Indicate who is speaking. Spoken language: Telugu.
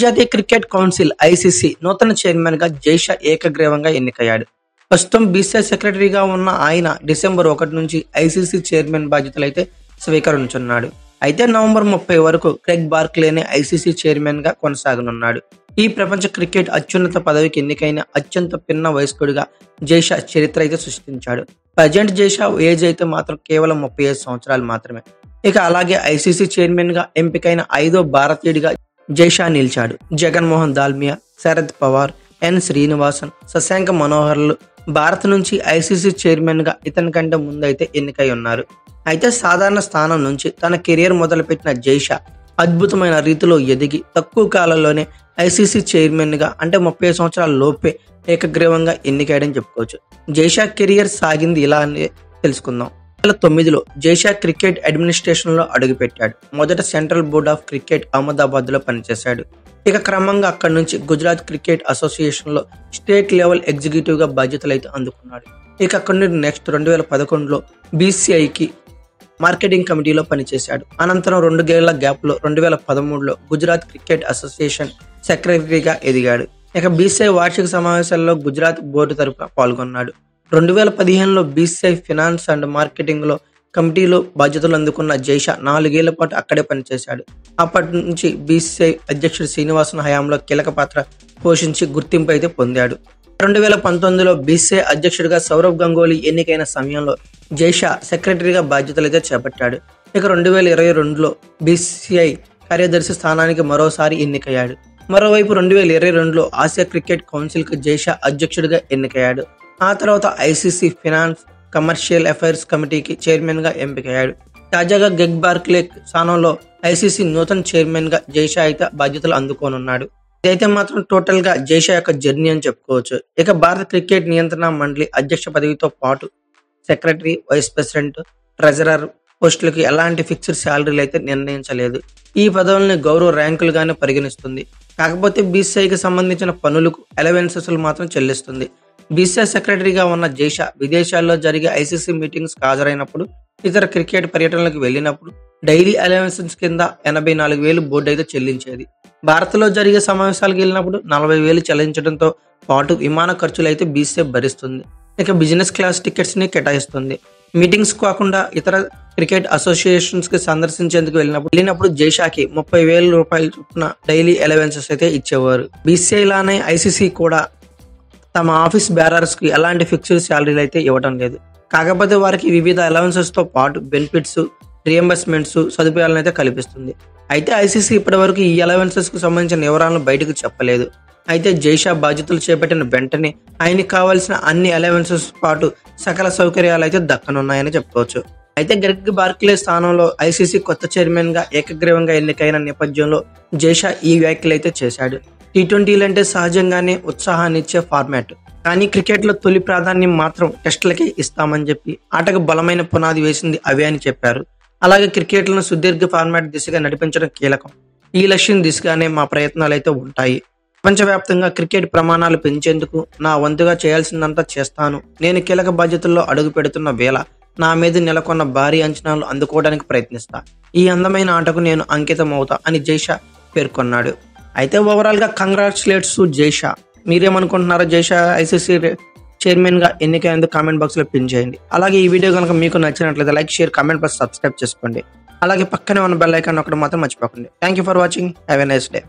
Speaker 1: జాతీయ క్రికెట్ కౌన్సిల్ ఐసీసీ నూతన చైర్మన్ గా జైషా ఏకగ్రీవంగా ఎన్నికయ్యాడు. ప్రస్తుతం బీసీసీఐ సెక్రటరీగా ఉన్న ఆయన డిసెంబర్ 1 నుంచి ఐసీసీ చైర్మన్ బాధ్యతలైతే స్వీకరించున్నాడు. అయితే నవంబర్ 30 వరకు క్రెగ్ బార్క్లేనే ఐసీసీ చైర్మన్ గా కొనసాగనున్నాడు. ఈ ప్రపంచ క్రికెట్ అత్యున్నత పదవికి ఎన్నికైన అత్యంత పిన్న వయస్కుడిగా జైషా చరిత్ర అయితే సృష్టించాడు. ప్రజెంట్ జైషా ఏజ్ అయితే మాత్రం కేవలం 35 సంవత్సరాలు మాత్రమే. ఇక అలాగే ఐసీసీ చైర్మన్ గా ఎంపికైన 5వ భారతీయుడిగా జైషా నిలిచాడు. జగన్మోహన్ దాల్మియా, శరద్ పవార్, ఎన్ శ్రీనివాసన్, శశాంక మనోహర్లు భారత్ నుంచి ఐసీసీ చైర్మన్ గా ఇతని కంటే ముందైతే ఎన్నికై ఉన్నారు. అయితే సాధారణ స్థానం నుంచి తన కెరియర్ మొదలుపెట్టిన జైషా అద్భుతమైన రీతిలో ఎదిగి తక్కువ కాలంలోనే ఐసీసీ చైర్మన్ గా అంటే 30 సంవత్సరాల లోపే ఏకగ్రీవంగా ఎన్నికయ్యాడని చెప్పుకోవచ్చు. జైషా కెరియర్ సాగింది ఇలా అని తెలుసుకుందాం. 2009లో జైషా క్రికెట్ అడ్మినిస్ట్రేషన్ లో అడుగుపెట్టాడు. మొదట central board of cricket Ahmedabad లో పనిచేశాడు. ఇక క్రమంగా అక్కడి నుంచి గుజరాత్ క్రికెట్ అసోసియేషన్ లో స్టేట్ లెవెల్ ఎగ్జిక్యూటివ్ గా బాధ్యతలు అయితే అందుకున్నాడు. ఇక అక్కడి నుండి నెక్స్ట్ 2011లో బీసీఐకి మార్కెటింగ్ కమిటీలో పనిచేశాడు. అనంతరం 2 ఏళ్ల గ్యాప్ లో 2013లో గుజరాత్ క్రికెట్ అసోసియేషన్ సెక్రటరీగా ఎదిగాడు. ఇక బీసీఐ వార్షిక సమావేశాల్లో గుజరాత్ బోర్డు తరపున పాల్గొన్నాడు. 2015లో బీసీఐ ఫినాన్స్ అండ్ మార్కెటింగ్ లో కమిటీలో బాధ్యతలు అందుకున్న జైషా 4 ఏళ్ల పాటు అక్కడే పనిచేశాడు. అప్పటి నుంచి బీసీఐ అధ్యక్షుడు శ్రీనివాసన్ హయాంలో కీలక పాత్ర పోషించి గుర్తింపు అయితే పొందాడు. 2019లో బీసీఐ అధ్యక్షుడిగా సౌరవ్ గంగూలీ ఎన్నికైన సమయంలో జైషా సెక్రటరీగా బాధ్యతలు అయితే చేపట్టాడు. ఇక 2022లో బీసీఐ కార్యదర్శి స్థానానికి మరోసారి ఎన్నికయ్యాడు. మరోవైపు 2022లో ఆసియా క్రికెట్ కౌన్సిల్ కు జైషా అధ్యక్షుడిగా ఎన్నికయ్యాడు. ఆ తర్వాత ఐసీసీ ఫినాన్స్ కమర్షియల్ అఫైర్స్ కమిటీకి చైర్మన్ గా ఎంపికయ్యాడు. తాజాగా గ్రెగ్ బార్క్లే స్థానంలో ఐసీసీ నూతన చైర్మన్ గా జైషా అయితే బాధ్యతలు అందుకోనున్నాడు. ఇదైతే మాత్రం టోటల్ గా జైషా యొక్క జర్నీ అని చెప్పుకోవచ్చు. ఇక భారత క్రికెట్ నియంత్రణ మండలి అధ్యక్ష పదవితో పాటు సెక్రటరీ, వైస్ ప్రెసిడెంట్, ట్రెజరర్ పోస్టులకు ఎలాంటి ఫిక్స్డ్ శాలరీలు అయితే నిర్ణయించలేదు. ఈ పదవుల్ని గౌరవ ర్యాంకులుగానే పరిగణిస్తుంది. కాకపోతే బీసీఐకి సంబంధించిన పనులకు అలవెన్సెస్ మాత్రం చెల్లిస్తుంది. బీసీఐ సెక్రటరీగా ఉన్న జైషా విదేశాల్లో జరిగే ఐసీసీ మీటింగ్స్ హాజరైనప్పుడు, ఇతర క్రికెట్ పర్యటనలకు వెళ్ళినప్పుడు డైలీ అలవెన్సెస్ కింద 84,000 బోర్డు అయితే చెల్లించేది. భారత్లో జరిగే సమావేశాలకు వెళ్ళినప్పుడు 40,000 చెల్లించడంతో పాటు విమాన ఖర్చులు అయితే బీసీఐ భరిస్తుంది. ఇక బిజినెస్ క్లాస్ టికెట్స్ ని కేటాయిస్తుంది. మీటింగ్స్ కాకుండా ఇతర క్రికెట్ అసోసియేషన్స్ కి సందర్శించేందుకు వెళ్ళినప్పుడు జైషాకి 30,000 రూపాయల చొప్పున డైలీ అలవెన్సెస్ అయితే ఇచ్చేవారు. బీసీఐ లానే ఐసీసీ కూడా తమ ఆఫీస్ బేరర్స్ కి ఎలాంటి ఫిక్స్డ్ శాలరీలు అయితే ఇవ్వడం లేదు. కాకపోతే వారికి వివిధ అలవెన్సెస్ తో పాటు బెనిఫిట్స్, రియంబర్స్మెంట్స్ సదుపాయాలను అయితే కల్పిస్తుంది. అయితే ఐసీసీ ఇప్పటి వరకు ఈ అలవెన్సెస్ కు సంబంధించిన వివరాలను బయటకు చెప్పలేదు. అయితే జైషా బాధ్యతలు చేపట్టిన వెంటనే ఆయనకి కావాల్సిన అన్ని అలవెన్సెస్ పాటు సకల సౌకర్యాలు అయితే దక్కనున్నాయని చెప్పుకోవచ్చు. అయితే గ్రెగ్ బార్క్లే స్థానంలో ఐసీసీ కొత్త చైర్మన్ గా ఏకగ్రీవంగా ఎన్నికైన నేపథ్యంలో జైషా ఈ వ్యాఖ్యలు అయితే చేశాడు. టీ20లు అంటే సహజంగానే ఉత్సాహాన్ని ఇచ్చే ఫార్మాట్, కానీ క్రికెట్ లో తొలి ప్రాధాన్యం మాత్రం టెస్టులకే ఇస్తామని చెప్పి ఆటకు బలమైన పునాది వేసింది అవే అని చెప్పారు. అలాగే క్రికెట్లను సుదీర్ఘ ఫార్మాట్ దిశగా నడిపించడం కీలకం. ఈ లక్ష్యం దిశగానే మా ప్రయత్నాలు అయితే ఉంటాయి. ప్రపంచవ్యాప్తంగా క్రికెట్ ప్రమాణాలు పెంచేందుకు నా వంతుగా చేయాల్సిందంతా చేస్తాను. నేను కీలక బాధ్యతల్లో అడుగు పెడుతున్న వేళ నా మీద నెలకొన్న భారీ అంచనాలు అందుకోవడానికి ప్రయత్నిస్తా. ఈ అందమైన ఆటకు నేను అంకితం అవుతా అని జైషా పేర్కొన్నాడు. అయితే ఓవరాల్ గా congratulates Jay Shah. మీరేమనుకుంటున్నారో Jay Shah ICC chairman గా ఎన్నికైనందుకు కామెంట్ బాక్స్ లో పిన్ చేయండి. అలాగే ఈ వీడియో కనుక మీకు నచ్చినట్లయితే like, share, comment plus subscribe చేసుకోండి. అలాగే పక్కనే ఉన్న బెల్ ఐకాన్ ఒకటి మాత్రం మర్చిపోకండి. Thank you for watching. Have a nice day.